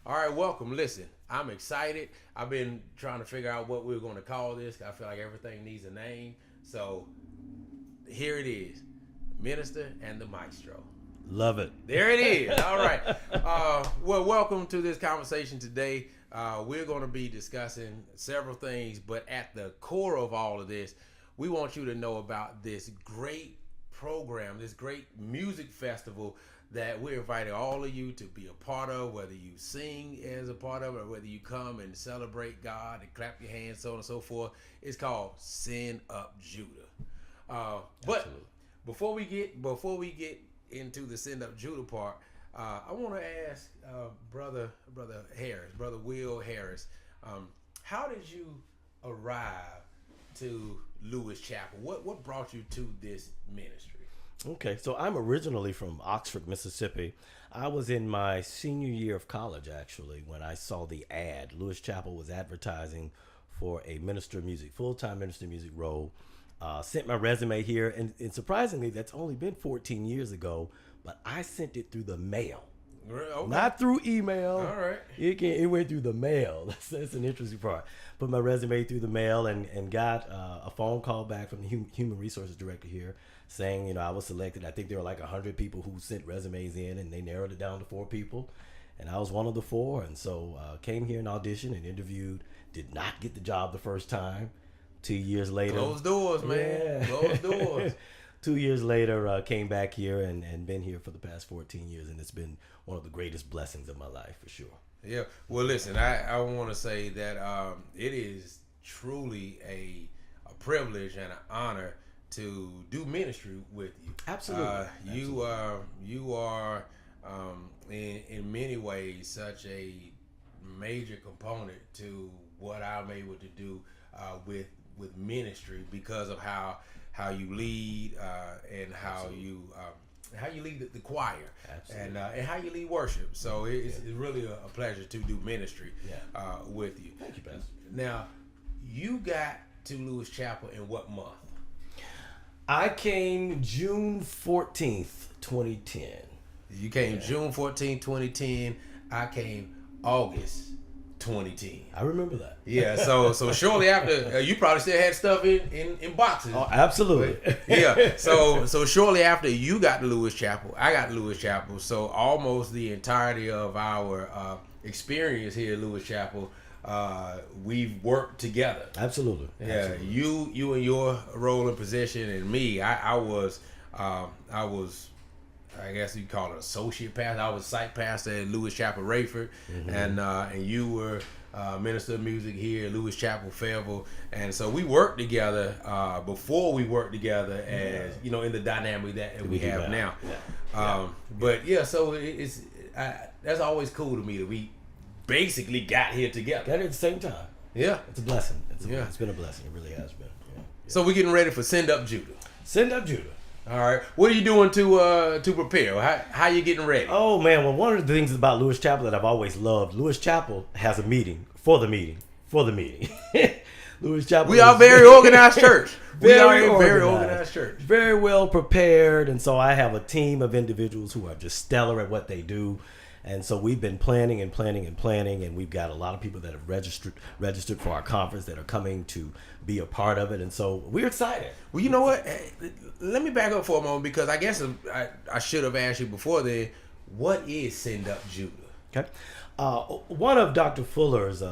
All right, welcome. Listen, I'm excited. I've been trying to figure out what we're going to call this. I feel like everything needs a name. So here it is, Minister and the Maestro. Love it. There it is. All right. Well, welcome to this conversation today. We're going to be discussing several things, but at the core of all of this, we want you to know about this great program, this great music festival that we're inviting all of you to be a part of, whether you sing as a part of it or whether you come and celebrate God and clap your hands, so on and so forth. It's called Send Up Judah. But before we get into the Send Up Judah part, I want to ask brother Harris, brother Will Harris, how did you arrive to Lewis Chapel? What brought you to this ministry? Okay, so I'm originally from Oxford, Mississippi. I was in my senior year of college, actually, when I saw the ad. Lewis Chapel was advertising for a minister of music, full-time minister of music role. Sent my resume here, and surprisingly, that's only been 14 years ago, but I sent it through the mail. Okay. Not through email. All right. It went through the mail. That's an interesting part. Put my resume through the mail and got a phone call back from the human resources director here saying, I was selected. I think there were like 100 people who sent resumes in, and they narrowed it down to 4 people. And I was one of the 4. And so came here and auditioned and interviewed. Did not get the job the first time. 2 years later. Closed doors, man. Yeah. Closed doors. 2 years later, came back here and been here for the past 14 years, and it's been one of the greatest blessings of my life, for sure. Yeah. Well, listen, I want to say that it is truly a privilege and an honor to do ministry with you. Absolutely. You are in many ways such a major component to what I'm able to do with ministry because of how you lead and how you lead the choir. Absolutely. And how you lead worship. So it's really a pleasure to do ministry with you. Thank you, Pastor. Now, you got to Lewis Chapel in what month? I came June 14th, 2010. You came June 14, 2010. I came August 2010. I remember that. Yeah, so shortly after, you probably still had stuff in boxes. Oh, absolutely. But, yeah, so shortly after you got to Lewis Chapel, I got to Lewis Chapel. So almost the entirety of our experience here at Lewis Chapel, we've worked together. Absolutely. Yeah, Absolutely. you and your role and position, and me, I was, I guess you call it associate pastor. I was site pastor at Lewis Chapel, Rayford, and you were minister of music here at Lewis Chapel, Fayetteville, and so we worked together before we worked together as in the dynamic that we have now. Yeah. But yeah, so that's always cool to me that we basically got here together. Got it at the same time. Yeah. It's a blessing. It's been a blessing. It really has been. Yeah. So we're getting ready for Send Up Judah. Send Up Judah. All right. What are you doing to prepare? How you getting ready? Oh, man. Well, one of the things about Lewis Chapel that I've always loved, Lewis Chapel has a meeting for the meeting. Lewis Chapel. We are very organized church. We are a very organized church. Very well prepared. And so I have a team of individuals who are just stellar at what they do. And so we've been planning, and we've got a lot of people that have registered for our conference that are coming to be a part of it. And so we're excited. Well, you know what? Let me back up for a moment because I guess I should have asked you before then, what is Send Up Judah? Okay. One of Dr. Fuller's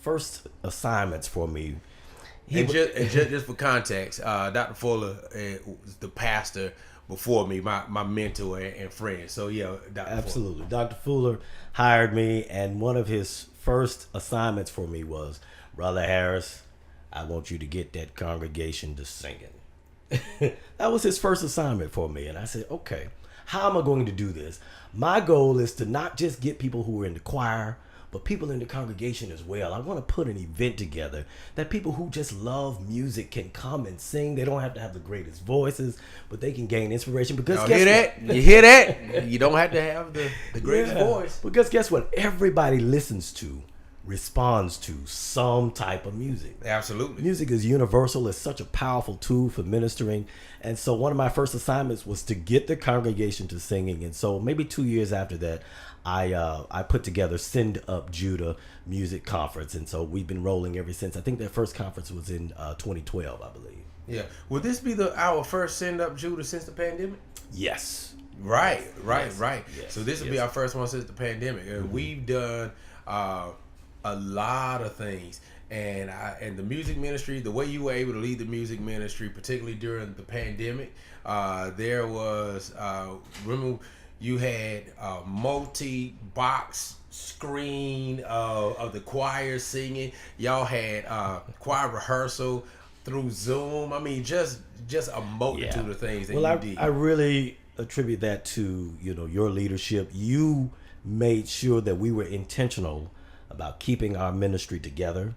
first assignments for me. Just for context, Dr. Fuller was the pastor before me, my mentor and friend. So yeah, Dr. Absolutely. Fuller. Dr. Fuller hired me, and one of his first assignments for me was, Brother Harris, I want you to get that congregation to singing. That was his first assignment for me. And I said, okay, how am I going to do this? My goal is to not just get people who are in the choir, but people in the congregation as well. I want to put an event together that people who just love music can come and sing. They don't have to have the greatest voices, but they can gain inspiration. Because you hear that? You hear that? You don't have to have the greatest voice. Because guess what? Everybody listens to responds to some type of music. Absolutely. Music is universal. It's such a powerful tool for ministering. And so one of my first assignments was to get the congregation to singing. And so maybe 2 years after that, I put together Send Up Judah Music Conference. And so we've been rolling ever since. I think that first conference was in 2012, I believe. Yeah. Will this be our first Send Up Judah since the pandemic? Yes. Right. Yes. So this will be our first one since the pandemic. And we've done a lot of things. And the music ministry, the way you were able to lead the music ministry, particularly during the pandemic, there was, remember, you had a multi-box screen of the choir singing. Y'all had choir rehearsal through Zoom. I mean, just a multitude of things that you did. I really attribute that to your leadership. You made sure that we were intentional about keeping our ministry together.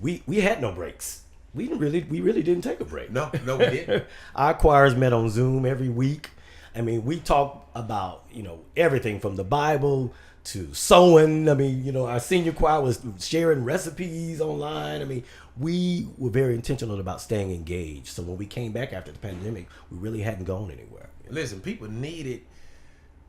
We had no breaks. We really didn't take a break. No, we didn't. Our choirs met on Zoom every week. I mean, we talked about everything from the Bible to sewing. I mean, our senior choir was sharing recipes online. I mean, we were very intentional about staying engaged. So when we came back after the pandemic, we really hadn't gone anywhere. Listen, people needed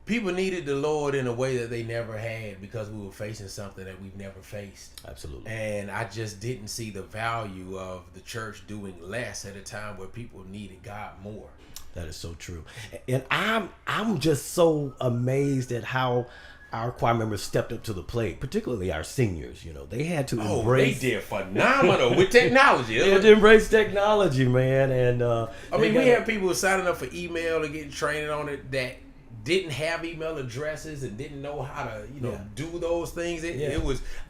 the Lord in a way that they never had, because we were facing something that we've never faced. Absolutely. And I just didn't see the value of the church doing less at a time where people needed God more. That is so true. And I'm just so amazed at how our choir members stepped up to the plate, particularly our seniors. They had to embrace. They did phenomenal with technology. They had to embrace technology, man. And we had people signing up for email and getting training on it that didn't have email addresses and didn't know how to do those things. I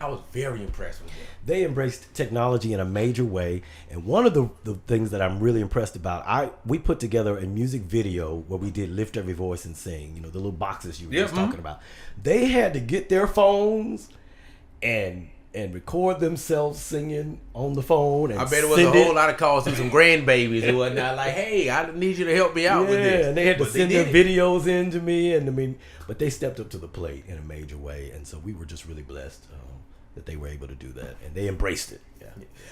was very impressed with them. They embraced technology in a major way. And one of the things that I'm really impressed about, we put together a music video where we did Lift Every Voice and Sing, the little boxes you were just talking about. They had to get their phones and record themselves singing on the phone. And I bet it was a whole lot of calls to some grandbabies and whatnot. Like, hey, I need you to help me out with this. And they had to send their videos in to me. And but they stepped up to the plate in a major way. And so we were just really blessed that they were able to do that, and they embraced it. Yeah.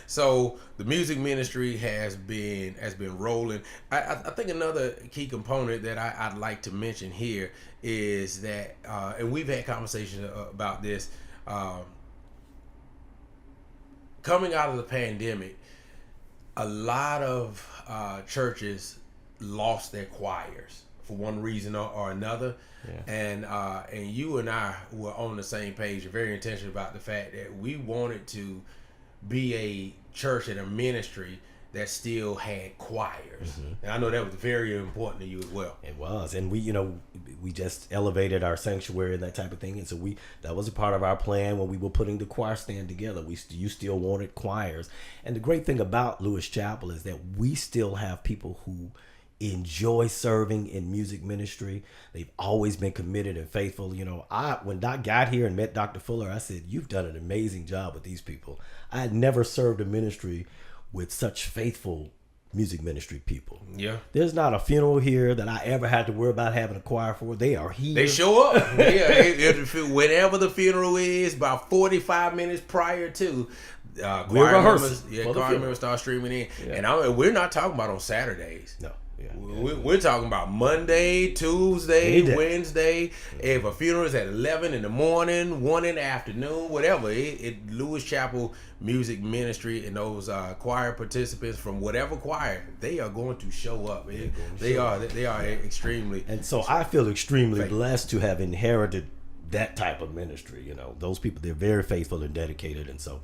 So the music ministry has been rolling. I think another key component that I'd like to mention here is that, and we've had conversations about this. Coming out of the pandemic, a lot of churches lost their choirs for one reason or another. Yeah. And you and I were on the same page and very intentional about the fact that we wanted to be a church and a ministry that still had choirs. Mm-hmm. And I know that was very important to you as well. It was. And we just elevated our sanctuary and that type of thing. And so that was a part of our plan when we were putting the choir stand together. You still wanted choirs. And the great thing about Lewis Chapel is that we still have people who enjoy serving in music ministry. They've always been committed and faithful. When Doc got here and met Dr. Fuller, I said, you've done an amazing job with these people. I had never served a ministry with such faithful music ministry people. Yeah. There's not a funeral here that I ever had to worry about having a choir for. They are here. They show up. Yeah. Whenever the funeral is, about 45 minutes prior to, choir members start streaming in. Yeah. And we're not talking about on Saturdays. No. Yeah. We're talking about Monday, Tuesday, Wednesday. If a funeral is at 11 in the morning, 1 in the afternoon, whatever, Lewis Chapel Music Ministry and those choir participants from whatever choir, they are going to show up. They are extremely. And so I feel extremely blessed to have inherited that type of ministry. Those people, they're very faithful and dedicated, and so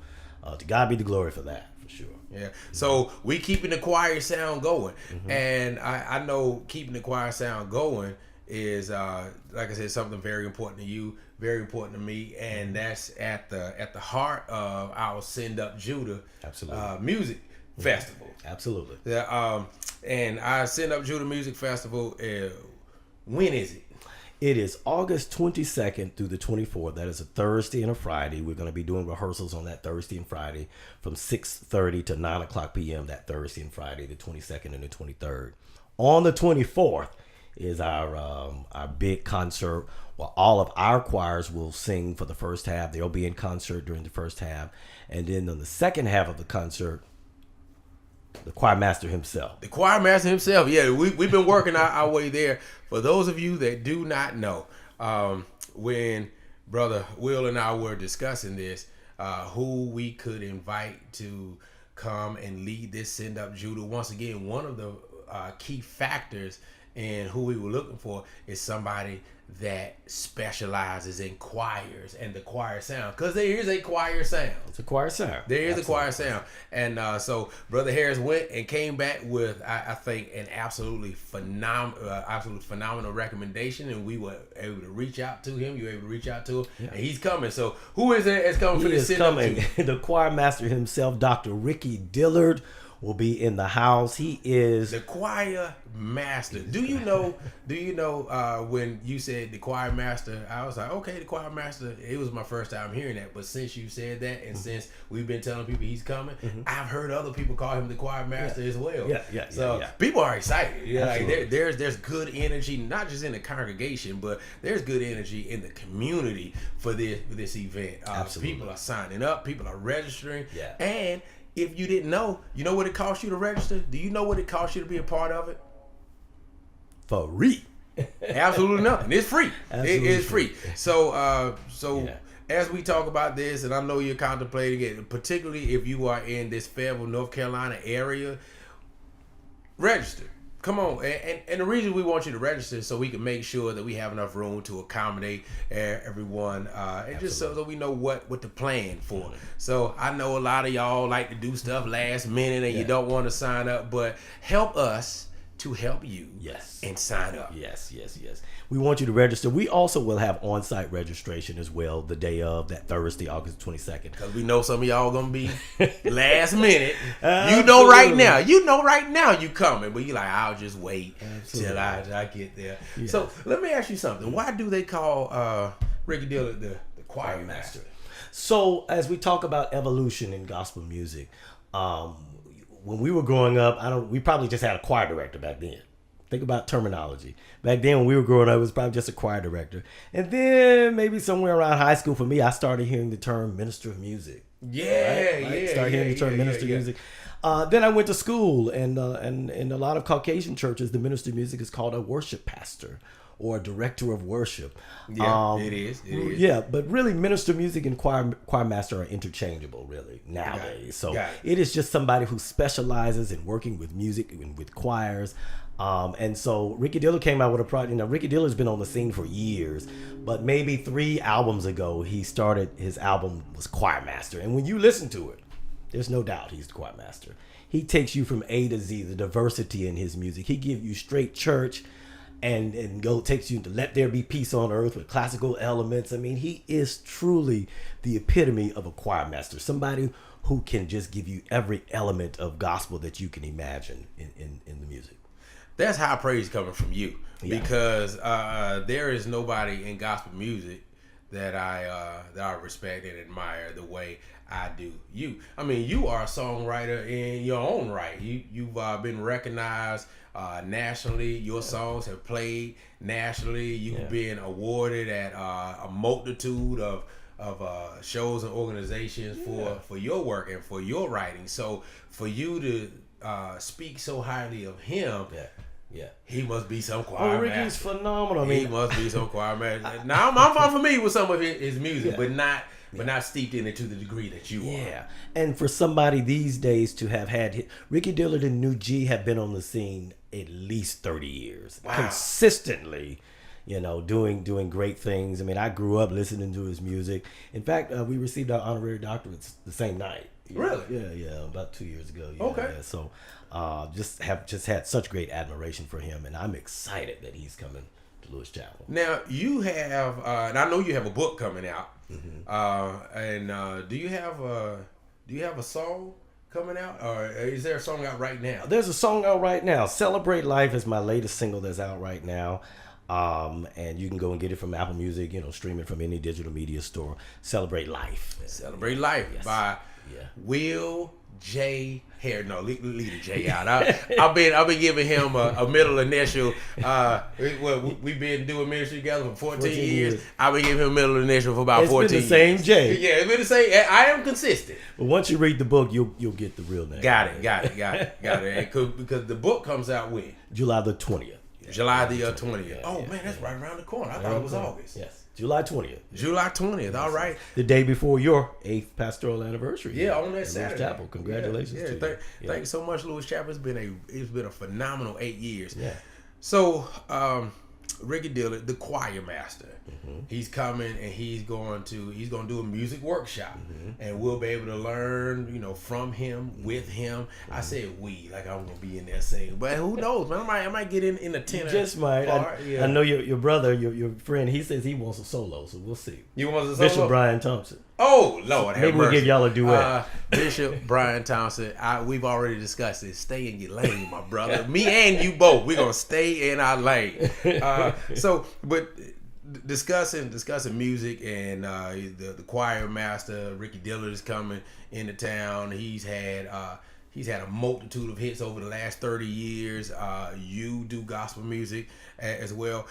to God be the glory for that. Sure. Yeah. So we keeping the choir sound going, and I know keeping the choir sound going is, like I said, something very important to you, very important to me, and that's at the heart of our Send Up Judah music festival. Absolutely. Yeah. And our Send Up Judah Music Festival. When is it? It is August 22nd through the 24th. That is a Thursday and a Friday. We're going to be doing rehearsals on that Thursday and Friday from 6:30 to 9 o'clock p.m. that Thursday and Friday, the 22nd and the 23rd. On the 24th is our big concert. Well, all of our choirs will sing for the first half. They'll be in concert during the first half, and then on the second half of the concert, the choir master himself. The choir master himself. Yeah, we've been working our way there. For those of you that do not know, when Brother Will and I were discussing this, who we could invite to come and lead this Send Up Judah, once again, one of the key factors in who we were looking for is somebody that specializes in choirs and the choir sound, because there is a choir sound. It's a choir sound. There is a choir sound. And so Brother Harris went and came back with, I think, an absolutely phenomenal recommendation, and we were able to reach out to him. You were able to reach out to him, and he's coming. So who is it that's coming for this? He is coming. The choir master himself, Dr. Ricky Dillard, will be in the house. He is the choir master. Do you know when you said the choir master, I was like, okay, the choir master. It was my first time hearing that, but since you said that, and since we've been telling people he's coming, I've heard other people call him the choir master as well. So people are excited. Like there's good energy, not just in the congregation, but there's good energy in the community for this event. People are signing up, people are registering, and if you didn't know, you know what it costs you to register? Do you know what it costs you to be a part of it? Free. Absolutely nothing. It's free. It is free. So as we talk about this, and I know you're contemplating it, particularly if you are in this Fayetteville, North Carolina area, register. Come on. And the reason we want you to register is so we can make sure that we have enough room to accommodate everyone, and just so we know what to plan for. So I know a lot of y'all like to do stuff last minute and you don't want to sign up, but help us to help you and sign up. Yes. We want you to register. We also will have on-site registration as well the day of, that Thursday, August 22nd. Because we know some of y'all going to be last minute. You know right now you coming, but you like, I'll just wait till I get there. Yes. So let me ask you something. Why do they call Ricky Dillard the choir master? So as we talk about evolution in gospel music, when we were growing up, we probably just had a choir director back then. Think about terminology. Back then when we were growing up, it was probably just a choir director. And then maybe somewhere around high school for me, I started hearing the term minister of music. Started hearing the term minister of music. Then I went to school, and in a lot of Caucasian churches, the minister of music is called a worship pastor or a director of worship. It is. Yeah, but really minister of music and choir master are interchangeable really nowadays. So it is just somebody who specializes in working with music and with choirs. And so Ricky Dillard came out with a project. Ricky Dillard's been on the scene for years, but maybe 3 albums ago, he started, his album was Choir Master. And when you listen to it, there's no doubt he's the choir master. He takes you from A to Z, the diversity in his music. He gives you straight church and takes you to Let There Be Peace on Earth with classical elements. I mean, he is truly the epitome of a choir master, somebody who can just give you every element of gospel that you can imagine in the music. That's high praise coming from you, because there is nobody in gospel music that I respect and admire the way I do you. I mean, you are a songwriter in your own right. You've been recognized nationally. Your songs have played nationally. You've been awarded at a multitude of shows and organizations for your work and for your writing. So for you to speak so highly of him, he must be some choir master. Ricky's phenomenal. He must be some choir master. Now I'm familiar with some of his music, but not steeped in it to the degree that you are. Yeah, and for somebody these days to have had Ricky Dillard and New G have been on the scene at least 30 years, consistently. Doing great things. I mean, I grew up listening to his music. In fact, we received our honorary doctorates the same night. Really? Yeah, about 2 years ago. Okay. Yeah, so just had such great admiration for him, and I'm excited that he's coming to Lewis Chapel. Now you have, and I know you have a book coming out. And do you have a song coming out, or is there a song out right now? There's a song out right now. Celebrate Life is my latest single that's out right now. And you can go and get it from Apple Music, stream it from any digital media store. Celebrate Life. Celebrate Life by Yeah. Will J. Harris. No, leave the J out. I've been giving him a middle initial. We've been doing ministry together for 14 years. I've been giving him a middle initial for about 14 years. It's been the same J. Yeah, it's been the same. I am consistent. But once you read the book, you'll get the real name. Got it. Because the book comes out when? July the 20th. July the 20th. Man, that's right around the corner. I thought it was August. Yes. July 20th. July 20th. All right. The day before your 8th pastoral anniversary. Yeah, on that Saturday. Lewis Chapel. Congratulations to you. Thank you so much, Lewis Chapel. It's been a phenomenal 8 years. Yeah. So, Ricky Dillard, the choir master, he's coming and he's going to do a music workshop, and we'll be able to learn, from him, with him. I said we, like I'm gonna be in there singing, but who knows, man? I might get in the tenor. Just might. I know your brother, your friend. He says he wants a solo, so we'll see. You want a solo? Bishop Brian Thompson. Oh Lord, maybe we'll give y'all a duet. Bishop Brian Thompson. We've already discussed this. Stay in your lane, my brother. Me and you both. We're gonna stay in our lane. But discussing music and the choir master Ricky Dillard is coming into town. He's had a multitude of hits over the last 30 years. You do gospel music as well.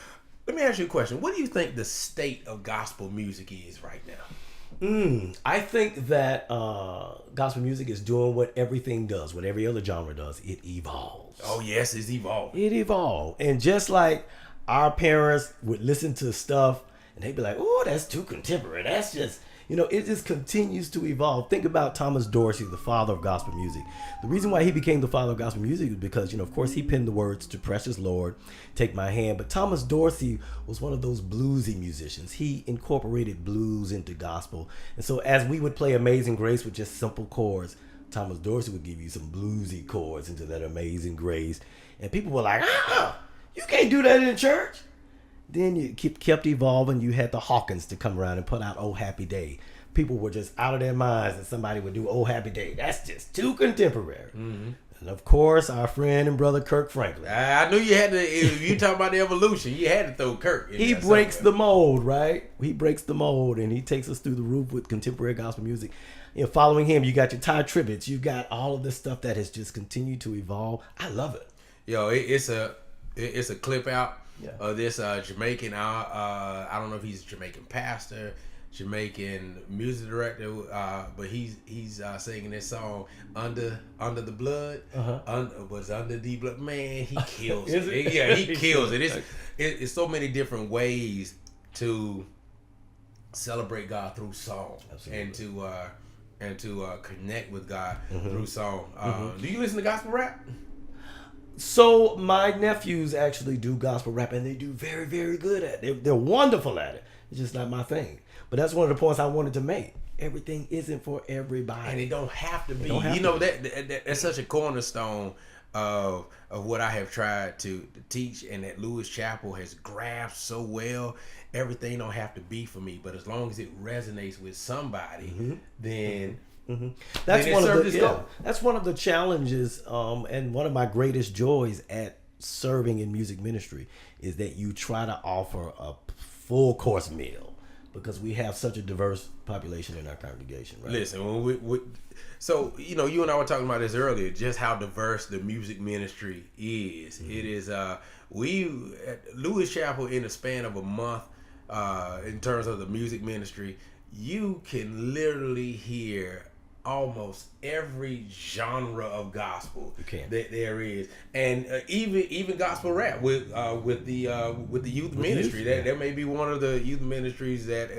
Let me ask you a question. What do you think the state of gospel music is right now? I think that gospel music is doing what everything does, what every other genre does. It evolves. Oh, yes, it's evolved. It evolved. And just like our parents would listen to stuff and they'd be like, oh, that's too contemporary. That's just, it just continues to evolve. Think about Thomas Dorsey, the father of gospel music. The reason why he became the father of gospel music is because, of course, he penned the words to Precious Lord, Take My Hand. But Thomas Dorsey was one of those bluesy musicians. He incorporated blues into gospel. And so as we would play Amazing Grace with just simple chords, Thomas Dorsey would give you some bluesy chords into that Amazing Grace. And people were like, you can't do that in church. Then you kept evolving. You had the Hawkins to come around and put out Oh Happy Day. People were just out of their minds that somebody would do Oh Happy Day. That's just too contemporary. And of course, our friend and brother Kirk Franklin. I knew you had to. If you talk about the evolution, you had to throw Kirk in. He breaks the mold, right? He breaks the mold, and he takes us through the roof with contemporary gospel music. Following him, you got your Ty Tribbetts. You got all of this stuff that has just continued to evolve. I love it. It's a clip out of this Jamaican. I don't know if he's a Jamaican pastor, Jamaican music director, but he's singing this song under the blood. Under the blood. Man, he kills it. Yeah, he kills it. It's so many different ways to celebrate God through song. Absolutely. and to connect with God through song. Do you listen to gospel rap? So my nephews actually do gospel rap, and they do very, very good at it. They're wonderful at it. It's just not my thing. But that's one of the points I wanted to make. Everything isn't for everybody, and it don't have to be. That's such a cornerstone of what I have tried to teach, and that Lewis Chapel has grasped so well. Everything don't have to be for me, but as long as it resonates with somebody, then. That's one of the challenges, and one of my greatest joys at serving in music ministry is that you try to offer a full course meal because we have such a diverse population in our congregation. Right? Listen, when so you and I were talking about this earlier, just how diverse the music ministry is. It is we at Lewis Chapel in the span of a month, in terms of the music ministry, you can literally hear almost every genre of gospel that there is, and even gospel rap with the youth ministry. That may be one of the youth ministries that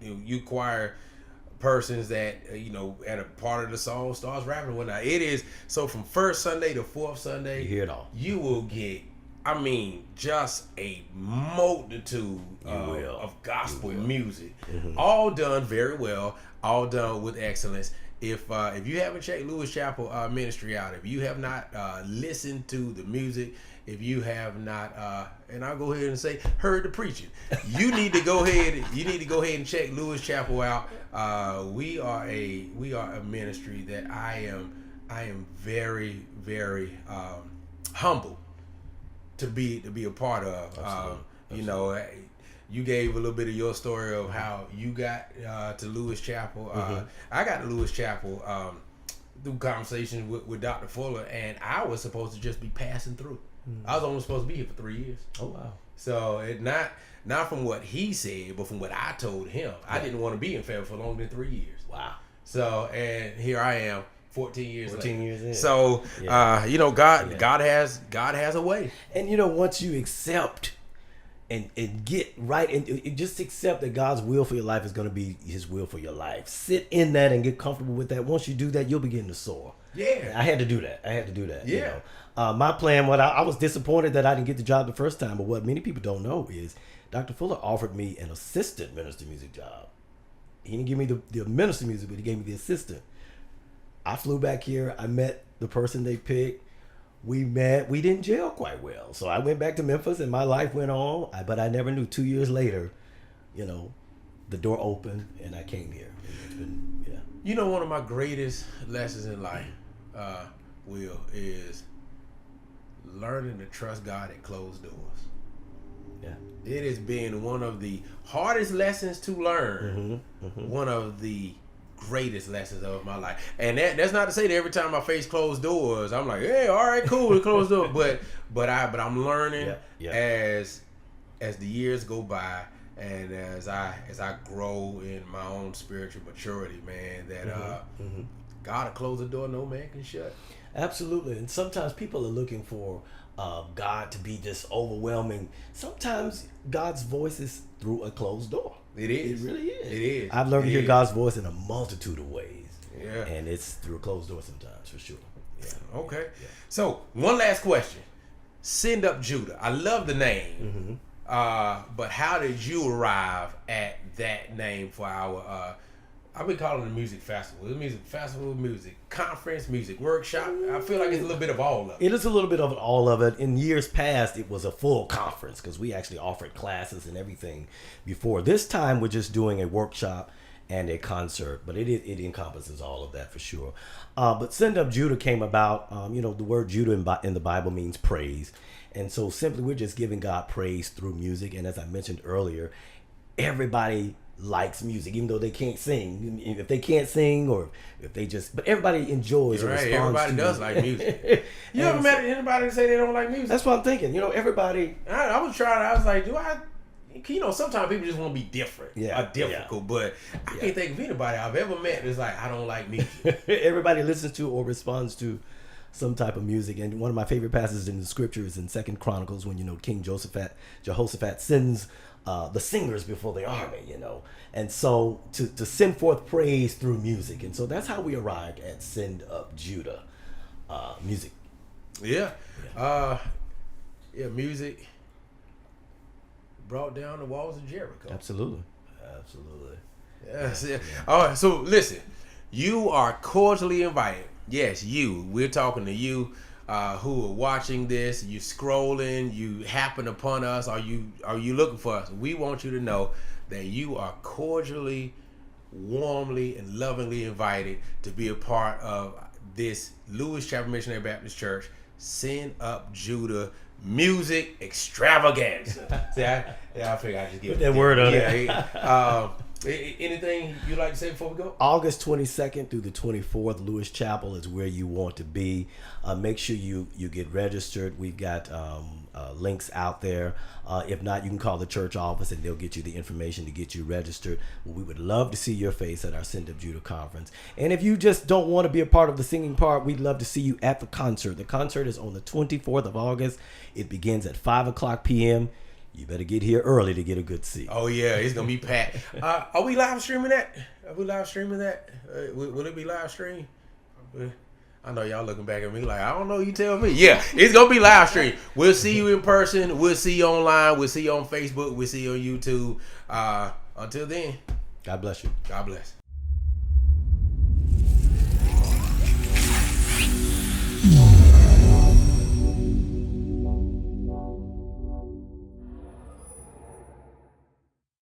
you choir persons that at a part of the song starts rapping and whatnot. It is so from first Sunday to fourth Sunday. You hear it all. You will get. Just a multitude of gospel music, all done very well, all done with excellence. If you haven't checked Lewis Chapel ministry out, if you have not listened to the music, if you have not, and I'll go ahead and say, heard the preaching, you need to go ahead. You need to go ahead and check Lewis Chapel out. We are a ministry that I am very, very humbled to be a part of. you gave a little bit of your story of how you got to Lewis Chapel. I got to Lewis Chapel through conversations with Dr. Fuller, and I was supposed to just be passing through. I was only supposed to be here for 3 years. Oh wow! So it not from what he said, but from what I told him. I didn't want to be in Fayetteville for longer than 3 years. Wow! So and here I am, 14 years 14 later. years in. So you know, God has a way. And you know, once you accept and get right and just accept that God's will for your life is going to be His will for your life. Sit in that and get comfortable with that. Once you do that, you'll begin to soar. Yeah, I had to do that. Yeah. You know? My plan, I was disappointed that I didn't get the job the first time, but what many people don't know is Dr. Fuller offered me an assistant minister music job. He didn't give me the minister music, but he gave me the assistant. I flew back here. I met the person they picked. We met. We didn't gel quite well. So I went back to Memphis and my life went on. But I never knew 2 years later, you know, the door opened and I came here. It's been, yeah. You know, one of my greatest lessons in life, Will, is learning to trust God at closed doors. Yeah. It has been one of the hardest lessons to learn. One of the greatest lessons of my life. And that's not to say that every time I face closed doors, I'm like, hey, all right, cool, closed door. But I'm learning as the years go by and as I grow in my own spiritual maturity, man, that God will close the door no man can shut. Absolutely. And sometimes people are looking for God to be this overwhelming. Sometimes God's voice is through a closed door. It is. It really is. It is. I've learned to hear God's voice in a multitude of ways. Yeah. And it's through a closed door sometimes, for sure. Yeah. Okay. Yeah. So, one last question. Send Up Judah. I love the name. But how did you arrive at that name for our I've been calling it a music festival. It's a music festival, music conference, music workshop. I feel like it's a little bit of all of it. It is a little bit of all of it. In years past, it was a full conference because we actually offered classes and everything before. This time, we're just doing a workshop and a concert, but it encompasses all of that for sure. But Send Up Judah came about, the word Judah in the Bible means praise. And so simply we're just giving God praise through music. And as I mentioned earlier, everybody likes music, even though they can't sing. If they can't sing or if they just, but everybody enjoys You're or right. responds Everybody to does like music. You ever met anybody that say they don't like music? That's what I'm thinking. everybody. I was trying. I was like, sometimes people just want to be different, difficult. But I can't think of anybody I've ever met that's like, I don't like music. Everybody listens to or responds to some type of music. And one of my favorite passages in the scripture is in 2 Chronicles when King Jehoshaphat sends the singers before the army, and so to send forth praise through music. And so that's how we arrived at Send Up Judah music. Music brought down the walls of Jericho. Absolutely. Yes. Yeah. All right, so listen, you are cordially invited. Yes, we're talking to you who are watching this. You scrolling, you happen upon us, are you looking for us? We want you to know that you are cordially, warmly, and lovingly invited to be a part of this Lewis Chapel Missionary Baptist Church Send Up Judah music extravaganza. See, I figured I'd just give put that word on it. Anything you'd like to say before we go? August 22nd through the 24th, Lewis Chapel is where you want to be. Make sure you get registered. We've got links out there. If not, you can call the church office and they'll get you the information to get you registered. We would love to see your face at our Send Up Judah conference. And if you just don't want to be a part of the singing part, we'd love to see you at the concert. The concert is on the 24th of August. It begins at 5:00 p.m. You better get here early to get a good seat. Oh, yeah. It's going to be packed. Are we live streaming that? Will it be live streamed? I know y'all looking back at me like, I don't know. You tell me. Yeah, it's going to be live streamed. We'll see you in person. We'll see you online. We'll see you on Facebook. We'll see you on YouTube. Until then. God bless you. God bless.